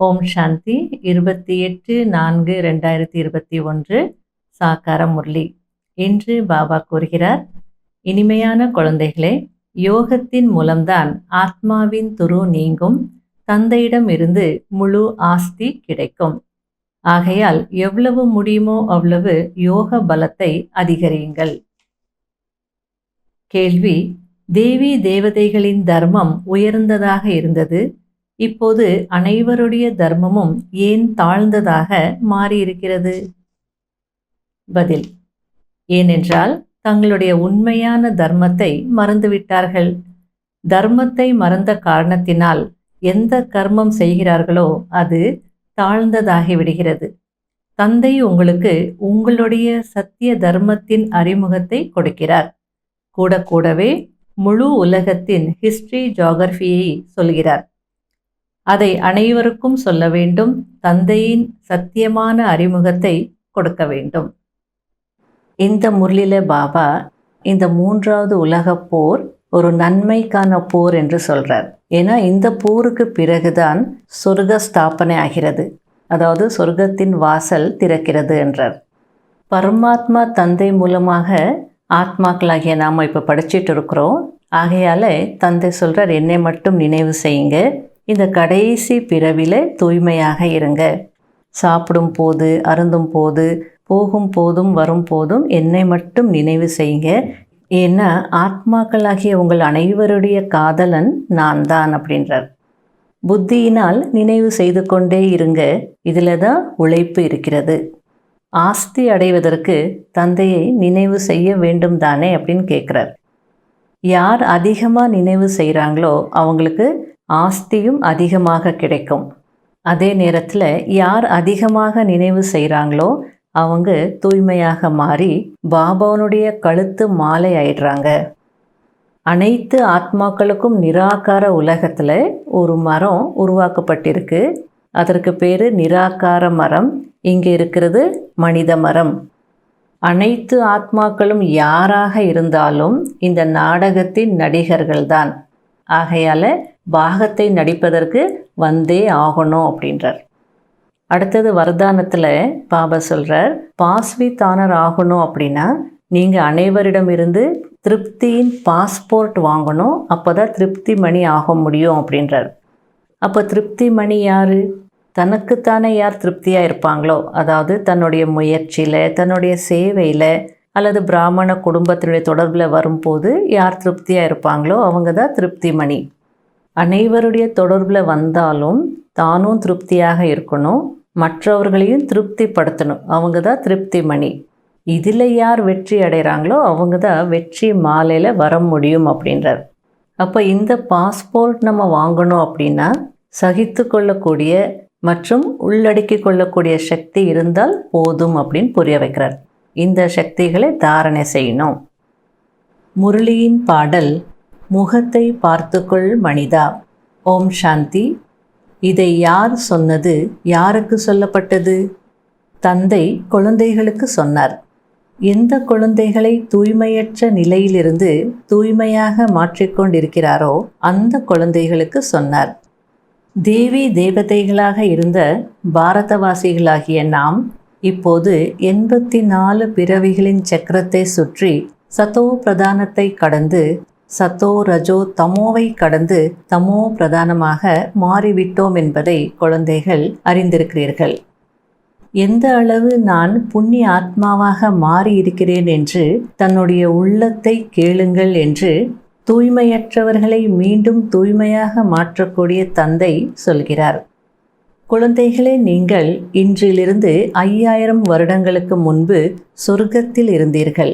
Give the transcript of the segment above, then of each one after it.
ஓம் சாந்தி 28.04.2021 சாக்கார முரளி. இன்று பாபா கூறுகிறார், இனிமையான குழந்தைகளே, யோகத்தின் மூலம்தான் ஆத்மாவின் துரு நீங்கும், தந்தையிடம் இருந்து முழு ஆஸ்தி கிடைக்கும். ஆகையால் எவ்வளவு முடியுமோ அவ்வளவு யோக பலத்தை அதிகரியுங்கள். கேள்வி: தேவி தேவதைகளின் தர்மம் உயர்ந்ததாக இருந்தது, இப்போது அனைவருடைய தர்மமும் ஏன் தாழ்ந்ததாக மாறியிருக்கிறது? பதில்: ஏனென்றால் தங்களுடைய உண்மையான தர்மத்தை மறந்துவிட்டார்கள். தர்மத்தை மறந்த காரணத்தினால் எந்த கர்மம் செய்கிறார்களோ அது தாழ்ந்ததாகிவிடுகிறது. தந்தை உங்களுக்கு உங்களுடைய சத்திய தர்மத்தின் அறிமுகத்தை கொடுக்கிறார். கூடவே முழு உலகத்தின் ஹிஸ்டரி ஜியோகிராஃபியை சொல்கிறார். அதை அனைவருக்கும் சொல்ல வேண்டும். தந்தையின் சத்தியமான அறிமுகத்தை கொடுக்க வேண்டும். இந்த முரளில பாபா இந்த 3வது உலகப் போர் ஒரு நன்மைக்கான போர் என்று சொல்றார். ஏன்னா இந்த போருக்கு பிறகுதான் சொர்க்க ஸ்தாபனை ஆகிறது, அதாவது சொர்க்கத்தின் வாசல் திறக்கிறது என்றார். பரமாத்மா தந்தை மூலமாக ஆத்மாக்களாகிய நாம் இப்போ படிச்சுட்டு இருக்கிறோம். ஆகையால தந்தை சொல்றார், என்னை மட்டும் நினைவு செய்யுங்க, இந்த கடைசி பிறவில தூய்மையாக இருங்க. சாப்பிடும் போது, அருந்தும் போது, போகும் போதும் வரும் போதும் என்னை மட்டும் நினைவு செய்யுங்க. ஏன்னா ஆத்மாக்களாகிய உங்கள் அனைவருடைய காதலன் நான் தான் அப்படின்றார். புத்தியினால் நினைவு செய்து கொண்டே இருங்க, இதில் தான் உழைப்பு இருக்கிறது. ஆஸ்தி அடைவதற்கு தந்தையை நினைவு செய்ய வேண்டும் தானே அப்படின்னு கேட்குறார். யார் அதிகமாக நினைவு செய்கிறாங்களோ அவங்களுக்கு ஆஸ்தியும் அதிகமாக கிடைக்கும். அதே நேரத்தில் யார் அதிகமாக நினைவு செய்கிறாங்களோ அவங்க தூய்மையாக மாறி பாபாவுடைய கழுத்து மாலை ஆயிடுறாங்க. அனைத்து ஆத்மாக்களுக்கும் நிராகார உலகத்தில் ஒரு மரம் உருவாக்கப்பட்டிருக்கு. அதற்கு பேர் நிராகார மரம். இங்கே இருக்கிறது மனித மரம். அனைத்து ஆத்மாக்களும் யாராக இருந்தாலும் இந்த நாடகத்தின் நடிகர்கள்தான். ஆகையால் பாகத்தை நடிப்பதற்கு வந்தே ஆகணும் அப்படின்றார். அடுத்தது வரதானத்தில் பாபா சொல்கிறார், பாஸ்வித்தானர் ஆகணும் அப்படின்னா நீங்கள் அனைவரிடமிருந்து திருப்தியின் பாஸ்போர்ட் வாங்கணும். அப்போ தான் திருப்தி மணி ஆக முடியும் அப்படின்றார். அப்போ திருப்தி மணி யார்? தனக்குத்தானே யார் திருப்தியாக இருப்பாங்களோ, அதாவது தன்னுடைய முயற்சியில், தன்னுடைய சேவையில் அல்லது பிராமண குடும்பத்தினுடைய தொடர்பில் வரும்போது யார் திருப்தியாக இருப்பாங்களோ அவங்க தான் திருப்தி மணி. அனைவருடைய தொடர்பில் வந்தாலும் தானும் திருப்தியாக இருக்கணும், மற்றவர்களையும் திருப்திப்படுத்தணும். அவங்க தான் திருப்தி மணி. இதில் யார் வெற்றி அடைகிறாங்களோ அவங்க தான் வெற்றி மாலையில் வர முடியும் அப்படின்றார். அப்போ இந்த பாஸ்போர்ட் நம்ம வாங்கணும் அப்படின்னா சகித்து கொள்ளக்கூடிய மற்றும் உள்ளடக்கி கொள்ளக்கூடிய சக்தி இருந்தால் போதும் அப்படின்னு புரிய வைக்கிறார். இந்த சக்திகளை தாரணை செய்யணும். முரளியின் பாடல், முகத்தை பார்த்துக்கொள் மனிதா. ஓம் சாந்தி. இதை யார் சொன்னது? யாருக்கு சொல்லப்பட்டது? தந்தை குழந்தைகளுக்கு சொன்னார். எந்த குழந்தைகளை தூய்மையற்ற நிலையிலிருந்து தூய்மையாக மாற்றிக்கொண்டிருக்கிறாரோ அந்த குழந்தைகளுக்கு சொன்னார். தேவி தேவதைகளாக இருந்த பாரதவாசிகளாகிய நாம் இப்போது 84 பிறவிகளின் சக்கரத்தை சுற்றி சத்தோ பிரதானத்தை கடந்து சத்தோ ரஜோ தமோவை கடந்து தமோ பிரதானமாக மாறிவிட்டோம் என்பதை குழந்தைகள் அறிந்திருக்கிறீர்கள். எந்த அளவு நான் புண்ணிய ஆத்மாவாக மாறியிருக்கிறேன் என்று தன்னுடைய உள்ளத்தை கேளுங்கள் என்று தூய்மையற்றவர்களை மீண்டும் தூய்மையாக மாற்றக்கூடிய தந்தை சொல்கிறார். குழந்தைகளே, நீங்கள் இன்றிலிருந்து 5000 வருடங்களுக்கு முன்பு சொர்க்கத்தில் இருந்தீர்கள்.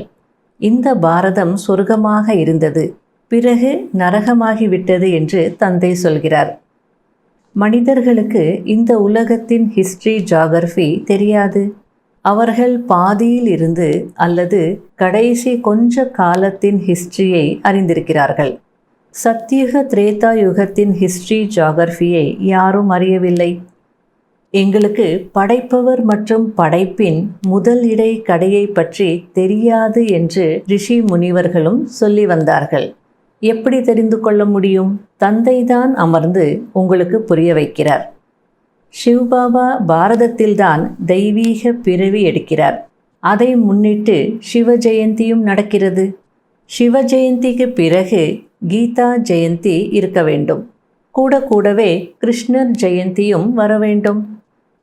இந்த பாரதம் சொர்க்கமாக இருந்தது, பிறகு நரகமாகிவிட்டது என்று தந்தை சொல்கிறார். மனிதர்களுக்கு இந்த உலகத்தின் ஹிஸ்டரி ஜியோகிராஃபி தெரியாது. அவர்கள் பாதியில் இருந்து அல்லது கடைசி கொஞ்ச காலத்தின் ஹிஸ்டரியை அறிந்திருக்கிறார்கள். சத்யுக திரேதா யுகத்தின் ஹிஸ்டரி ஜியோகிராஃபியை யாரும் அறியவில்லை. எங்களுக்கு படைப்பவர் மற்றும் படைப்பின் முதல் இடை கடையை பற்றி தெரியாது என்று ரிஷி முனிவர்களும் சொல்லி வந்தார்கள். எப்படி தெரிந்து கொள்ள முடியும்? தந்தைதான் அமர்ந்து உங்களுக்கு புரிய வைக்கிறார். சிவபாபா பாரதத்தில்தான் தெய்வீக பிறவி எடுக்கிறார். அதை முன்னிட்டு சிவ ஜெயந்தியும் நடக்கிறது. சிவ ஜெயந்திக்கு பிறகு கீதா ஜெயந்தி இருக்க வேண்டும். கூடவே கிருஷ்ணர் ஜெயந்தியும் வர வேண்டும்.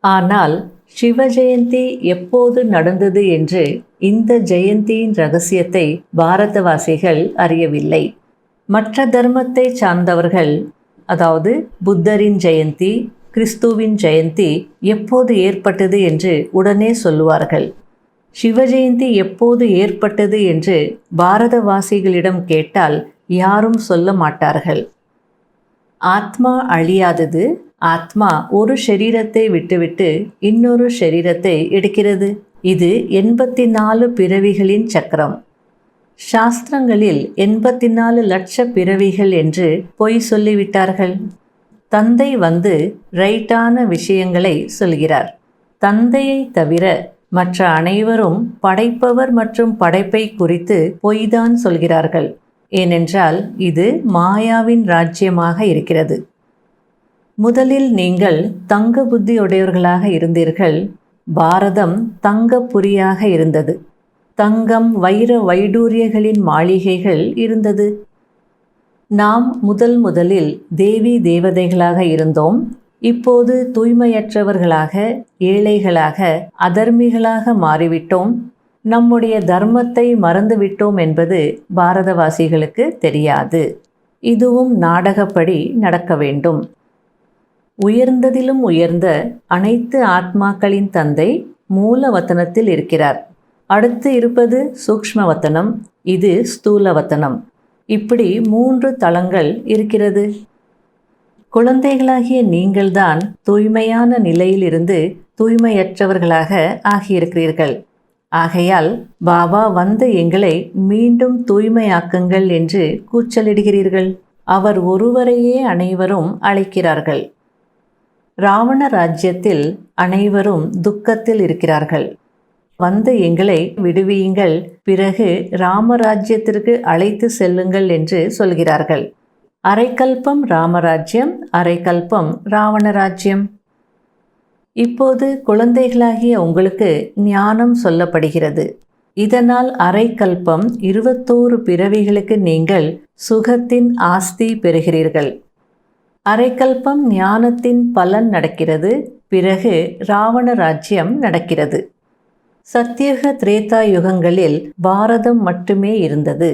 ஆனால் சிவ ஜெயந்தி எப்போது நடந்தது என்று இந்த ஜெயந்தியின் ரகசியத்தை பாரதவாசிகள் அறியவில்லை. மற்ற தர்மத்தை சார்ந்தவர்கள், அதாவது புத்தரின் ஜெயந்தி, கிறிஸ்துவின் ஜெயந்தி எப்போது ஏற்பட்டது என்று உடனே சொல்லுவார்கள். சிவ ஜெயந்தி எப்போது ஏற்பட்டது என்று பாரதவாசிகளிடம் கேட்டால் யாரும் சொல்ல மாட்டார்கள். ஆத்மா அழியாதது. ஆத்மா ஒரு சரீரத்தை விட்டுவிட்டு இன்னொரு சரீரத்தை எடுக்கிறது. இது 84 பிறவிகளின் சக்கரம். சாஸ்திரங்களில் 84 லட்ச பிறவிகள் என்று பொய் சொல்லிவிட்டார்கள். தந்தை வந்து ரைட்டான விஷயங்களை சொல்கிறார். தந்தையை தவிர மற்ற அனைவரும் படைப்பவர் மற்றும் படைப்பை குறித்து பொய்தான் சொல்கிறார்கள். ஏனென்றால் இது மாயாவின் ராஜ்யமாக இருக்கிறது. முதலில் நீங்கள் தங்க புத்தியுடையவர்களாக இருந்தீர்கள். பாரதம் தங்கப்புரியாக இருந்தது. தங்கம், வைர வைடூரியங்களின் மாளிகைகள் இருந்தது. நாம் முதலில் தேவி தேவதைகளாக இருந்தோம். இப்போது தூய்மையற்றவர்களாக, ஏழைகளாக, அதர்மிகளாக மாறிவிட்டோம். நம்முடைய தர்மத்தை மறந்துவிட்டோம் என்பது பாரதவாசிகளுக்கு தெரியாது. இதுவும் நாடகப்படி நடக்க வேண்டும். உயர்ந்ததிலும் உயர்ந்த அனைத்து ஆத்மாக்களின் தந்தை மூலவத்தனத்தில் இருக்கிறார். அடுத்து இருப்பது சூக்ஷ்மவத்தனம், இது ஸ்தூலவத்தனம். இப்படி 3 தளங்கள் இருக்கிறது. குழந்தைகளாகிய நீங்கள்தான் தூய்மையான நிலையிலிருந்து தூய்மையற்றவர்களாக ஆகியிருக்கிறீர்கள். ஆகையால் பாபா வந்து எங்களை மீண்டும் தூய்மையாக்குங்கள் என்று கூச்சலிடுகிறீர்கள். அவர் ஒருவரையே அனைவரும் அழைக்கிறார்கள். ராவண ராஜ்யத்தில் அனைவரும் துக்கத்தில் இருக்கிறார்கள். வந்து எங்களை விடுவியுங்கள், பிறகு ராமராஜ்யத்திற்கு அழைத்து செல்லுங்கள் என்று சொல்கிறார்கள். அரைக்கல்பம் ராமராஜ்யம், அரைக்கல்பம் ராவணராஜ்யம். இப்போது குழந்தைகளாகிய உங்களுக்கு ஞானம் சொல்லப்படுகிறது. இதனால் அரைக்கல்பம் 21 பிறவிகளுக்கு நீங்கள் சுகத்தின் ஆஸ்தி பெறுகிறீர்கள். அரைக்கல்பம் ஞானத்தின் பலன் நடக்கிறது. பிறகு ராவண ராஜ்யம் நடக்கிறது. சத்தியுக திரேதா யுகங்களில் பாரதம் மட்டுமே இருந்தது.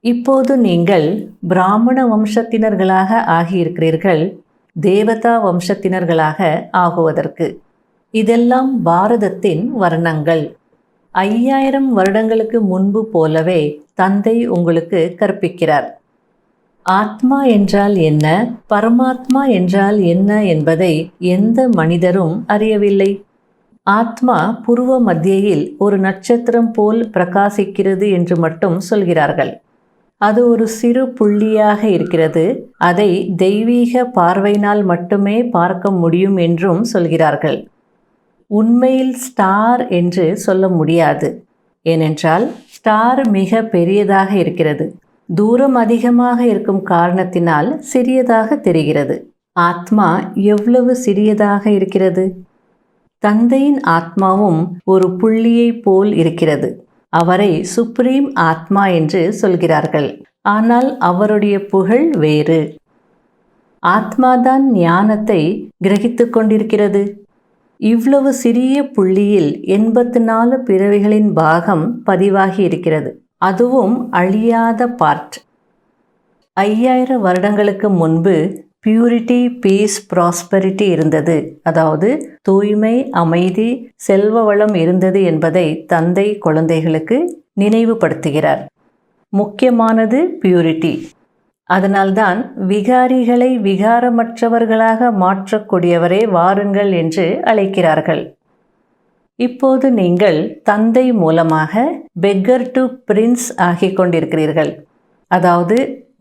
இப்போது நீங்கள் பிராமண வம்சத்தினர்களாக ஆகியிருக்கிறீர்கள், தேவதா வம்சத்தினர்களாக ஆகுவதற்கு. இதெல்லாம் பாரதத்தின் வர்ணங்கள். 5000 வருடங்களுக்கு முன்பு போலவே தந்தை உங்களுக்கு கற்பிக்கிறார். ஆத்மா என்றால் என்ன, பரமாத்மா என்றால் என்ன என்பதை எந்த மனிதரும் அறியவில்லை. ஆத்மா புருவ மத்தியில் ஒரு நட்சத்திரம் போல் பிரகாசிக்கிறது என்று மட்டும் சொல்கிறார்கள். அது ஒரு சிறு புள்ளியாக இருக்கிறது. அதை தெய்வீக பார்வையினால் மட்டுமே பார்க்க முடியும் என்றும் சொல்கிறார்கள். உண்மையில் ஸ்டார் என்று சொல்ல முடியாது. ஏனென்றால் ஸ்டார் மிக பெரியதாக இருக்கிறது. தூரம் அதிகமாக இருக்கும் காரணத்தினால் சிறியதாக தெரிகிறது. ஆத்மா எவ்வளவு சிறியதாக இருக்கிறது! தந்தையின் ஆத்மாவும் ஒரு புள்ளியை போல் இருக்கிறது. அவரை சுப்ரீம் ஆத்மா என்று சொல்கிறார்கள். ஆனால் அவருடைய புகழ் வேறு. ஆத்மாதான் ஞானத்தை கிரகித்து கொண்டிருக்கிறது. இவ்வளவு சிறிய புள்ளியில் 84 பிறவிகளின் பாகம் பதிவாகி இருக்கிறது. அதுவும் அழியாத பார்ட். 5000 வருடங்களுக்கு முன்பு பியூரிட்டி, பீஸ், ப்ராஸ்பரிட்டி இருந்தது. அதாவது தூய்மை, அமைதி, செல்வ வளம் இருந்தது என்பதை தந்தை குழந்தைகளுக்கு நினைவுபடுத்துகிறார். முக்கியமானது பியூரிட்டி. அதனால்தான் விகாரிகளை விகாரமற்றவர்களாக மாற்றக்கூடியவரே வாருங்கள் என்று அழைக்கிறார்கள். இப்போது நீங்கள் தந்தை மூலமாக பெக்கர் டு பிரின்ஸ் ஆகிக் கொண்டிருக்கிறீர்கள். அதாவது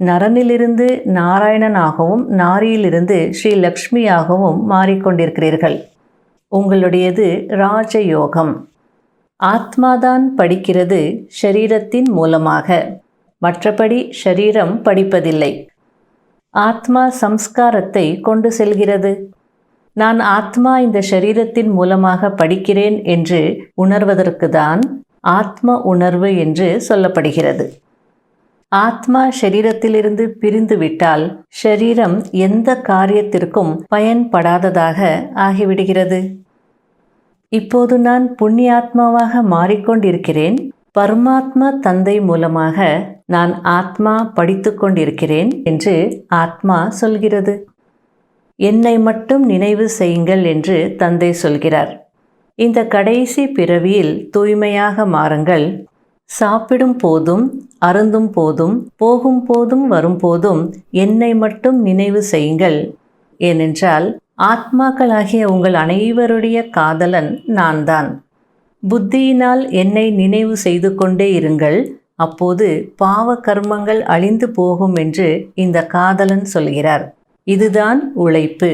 நரனிலிருந்து நாராயணனாகவும், நாரியிலிருந்து ஸ்ரீ லக்ஷ்மியாகவும் மாறிக்கொண்டிருக்கிறீர்கள். உங்களுடையது ராஜயோகம். ஆத்மாதான் படிக்கிறது ஷரீரத்தின் மூலமாக. மற்றபடி ஷரீரம் படிப்பதில்லை. ஆத்மா சம்ஸ்காரத்தை கொண்டு செல்கிறது. நான் ஆத்மா இந்த சரீரத்தின் மூலமாக படிக்கிறேன் என்று உணர்வதற்கு தான் ஆத்ம உணர்வு என்று சொல்லப்படுகிறது. ஆத்மா ஷரீரத்திலிருந்து பிரிந்து விட்டால் ஷரீரம் எந்த காரியத்திற்கும் பயன்படாததாக ஆகிவிடுகிறது. இப்போது நான் புண்ணியாத்மாவாக மாறிக்கொண்டிருக்கிறேன். பரமாத்மா தந்தை மூலமாக நான் ஆத்மா படித்து கொண்டிருக்கிறேன் என்று ஆத்மா சொல்கிறது. என்னை மட்டும் நினைவு செய்யுங்கள் என்று தந்தை சொல்கிறார். இந்த கடைசி பிறவியில் தூய்மையாக மாறுங்கள். சாப்பிடும் போதும் அருந்தும் போதும் போகும் போதும் வரும்போதும் என்னை மட்டும் நினைவு செய்யுங்கள். ஏனென்றால் ஆத்மாக்களாகிய உங்கள் அனைவருடைய காதலன் நான் தான். புத்தியினால் என்னை நினைவு செய்து கொண்டே இருங்கள். அப்போது பாவ கர்மங்கள் அழிந்து போகும் என்று இந்த காதலன் சொல்கிறார். இதுதான் உழைப்பு.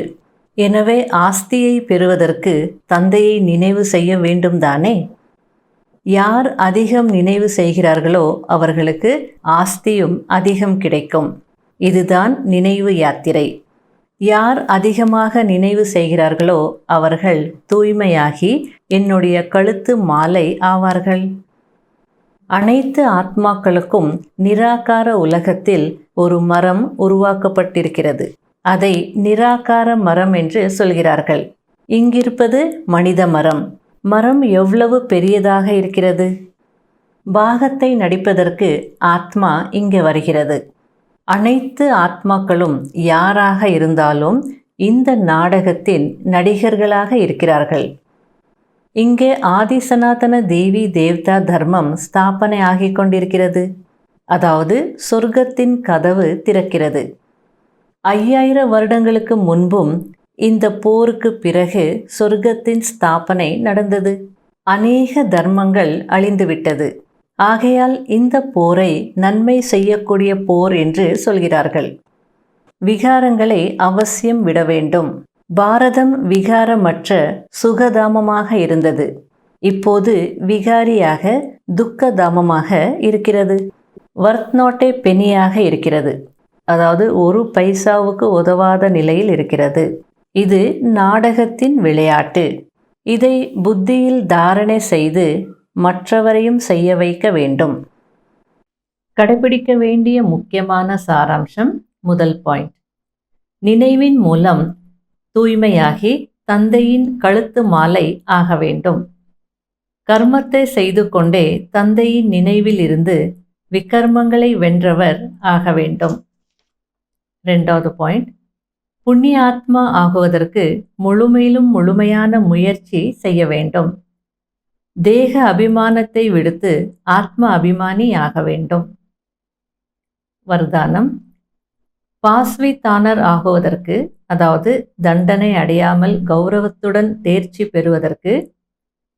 எனவே ஆஸ்தியை பெறுவதற்கு தந்தையை நினைவு செய்ய வேண்டும் தானே? யார் அதிகம் நினைவு செய்கிறார்களோ அவர்களுக்கு ஆஸ்தியும் அதிகம் கிடைக்கும். இதுதான் நினைவு யாத்திரை. யார் அதிகமாக நினைவு செய்கிறார்களோ அவர்கள் தூய்மையாகி என்னுடைய கழுத்து மாலை ஆவார்கள். அனைத்து ஆத்மாக்களுக்கும் நிராகார உலகத்தில் ஒரு மரம் உருவாக்கப்பட்டிருக்கிறது. அதை நிராகார மரம் என்று சொல்கிறார்கள். இங்கிருப்பது மனித மரம். மரம் எவ்வளவு பெரியதாக இருக்கிறது. பாகத்தை நடிப்பதற்கு ஆத்மா இங்கே வருகிறது. அனைத்து ஆத்மாக்களும் யாராக இருந்தாலும் இந்த நாடகத்தின் நடிகர்களாக இருக்கிறார்கள். இங்கே ஆதி சனாதன தேவி தேவதா தர்மம் ஸ்தாபனை ஆகிக் கொண்டிருக்கிறது. அதாவது சொர்க்கத்தின் கதவு திறக்கிறது. 5000 வருடங்களுக்கு முன்பும் இந்த போருக்கு பிறகு சொர்க்கத்தின் ஸ்தாபனை நடந்தது. அநேக தர்மங்கள் அழிந்துவிட்டது. ஆகையால் இந்த போரை நன்மை செய்யக்கூடிய போர் என்று சொல்கிறார்கள். விகாரங்களை அவசியம் விட வேண்டும். பாரதம் விகாரமற்ற சுகதாமமாக இருந்தது. இப்போது விகாரியாக துக்கதாமமாக இருக்கிறது. வர்த் நாட்டே பெனியாக இருக்கிறது. அதாவது ஒரு பைசாவுக்கு உதவாத நிலையில் இருக்கிறது. இது நாடகத்தின் விளையாட்டு. இதை புத்தியில் தாரணை செய்து மற்றவரையும் செய்ய வைக்க வேண்டும். கடைபிடிக்க வேண்டிய முக்கியமான சாராம்சம். முதல் பாயிண்ட், நினைவின் மூலம் தூய்மையாகி தந்தையின் கழுத்து மாலை ஆக வேண்டும். கர்மத்தை செய்து கொண்டே தந்தையின் நினைவில் இருந்து விகர்மங்களை வென்றவர் ஆக வேண்டும். 2வது பாயிண்ட், புண்ணிய ஆத்மா ஆகுவதற்கு முழுமையிலும் முழுமையான முயற்சி செய்ய வேண்டும். தேக அபிமானத்தை விடுத்து ஆத்ம அபிமானி ஆக வேண்டும். வர்தானம், பாஸ்வித்தானர் ஆகுவதற்கு, அதாவது தண்டனை அடையாமல் கௌரவத்துடன் தேர்ச்சி பெறுவதற்கு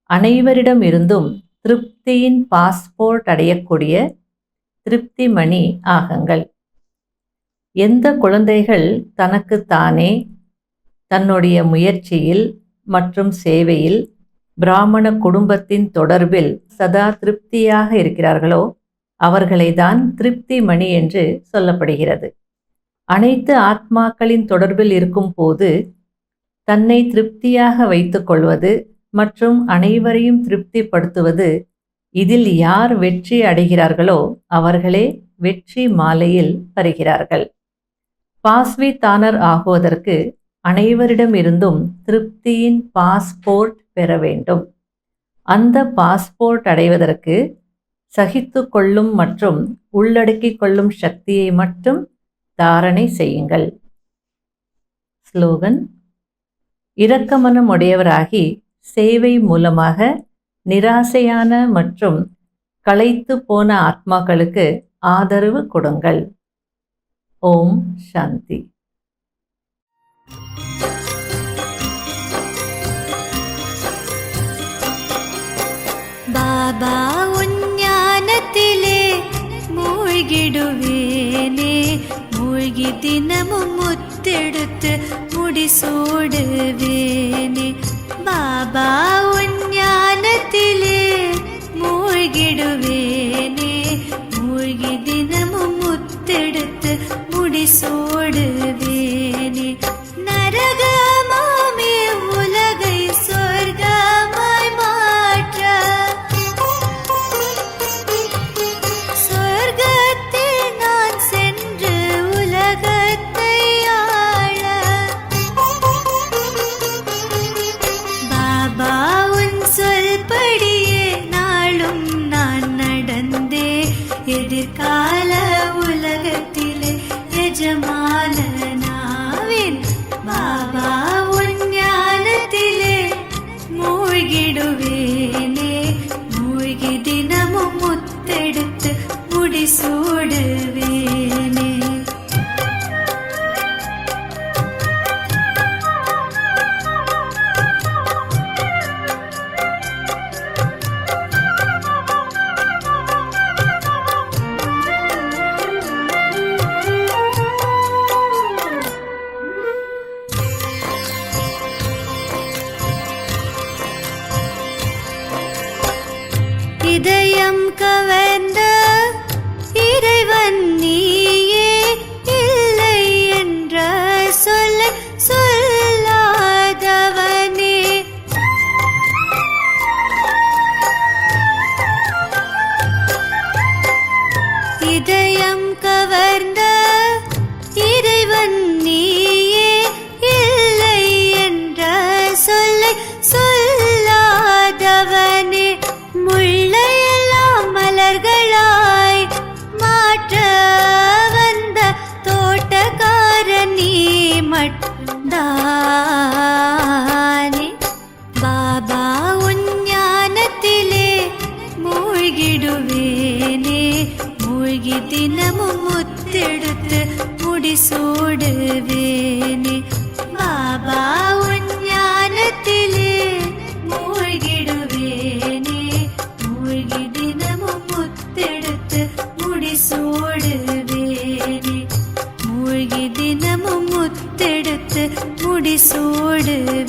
அனைவரிடம் இருந்தும் திருப்தியின் பாஸ்போர்ட் அடையக்கூடிய திருப்தி மணி ஆகுங்கள். எந்த குழந்தைகள் தனக்கு தானே தன்னுடைய முயற்சியில் மற்றும் சேவையில் பிராமண குடும்பத்தின் தொடர்பில் சதா திருப்தியாக இருக்கிறார்களோ அவர்களை தான் திருப்தி மணி என்று சொல்லப்படுகிறது. அனைத்து ஆத்மாக்களின் தொடர்பில் இருக்கும் போது தன்னை திருப்தியாக வைத்துக் கொள்வது மற்றும் அனைவரையும் திருப்திப்படுத்துவது, இதில் யார் வெற்றி அடைகிறார்களோ அவர்களே வெற்றி மாலையில் வருகிறார்கள். பாஸ்வித்தானர் ஆகுவதற்கு அனைவரிடமிருந்தும் திருப்தியின் பாஸ்போர்ட் பெற வேண்டும். அந்த பாஸ்போர்ட் அடைவதற்கு சகித்து கொள்ளும் மற்றும் உள்ளடக்கிக் கொள்ளும் சக்தியை மட்டும் தாரணை செய்யுங்கள். ஸ்லோகன், இரக்கமனம் உடையவராகி சேவை மூலமாக நிராசையான மற்றும் களைத்து போன ஆத்மாக்களுக்கு ஆதரவு கொடுங்கள். ஓம் சாந்தி. பாபா உஞ்ஞானத்திலே மூழ்கிடுவேனே, மூழ்கி தினமும் முத்தெடுத்து முடிசூடுவேனே. பாபா உஞ்ஞானத்திலே மூழ்கிடுவேனே, மூழ்கி தினமும் முத்தெடுத்து முடிசூடுவேனே. நரகமாமே തന്നാനെ ബാബാ ഉഞ്ഞാനത്തിലെ മൂഴ്കിടുവേനെ മൂഴ്കി ദിനമും മുത്തെടുത്ത് മുടിസൂടുവേനെ ബാബാ ഉഞ്ഞാനത്തിലെ മൂഴ്കിടുവേനെ മൂഴ്കി ദിനമും മുത്തെടുത്ത് മുടിസൂടുവേനെ മൂഴ്കി ദിനമും മുത്തെടുത്ത് മുടിസൂടുവേനെ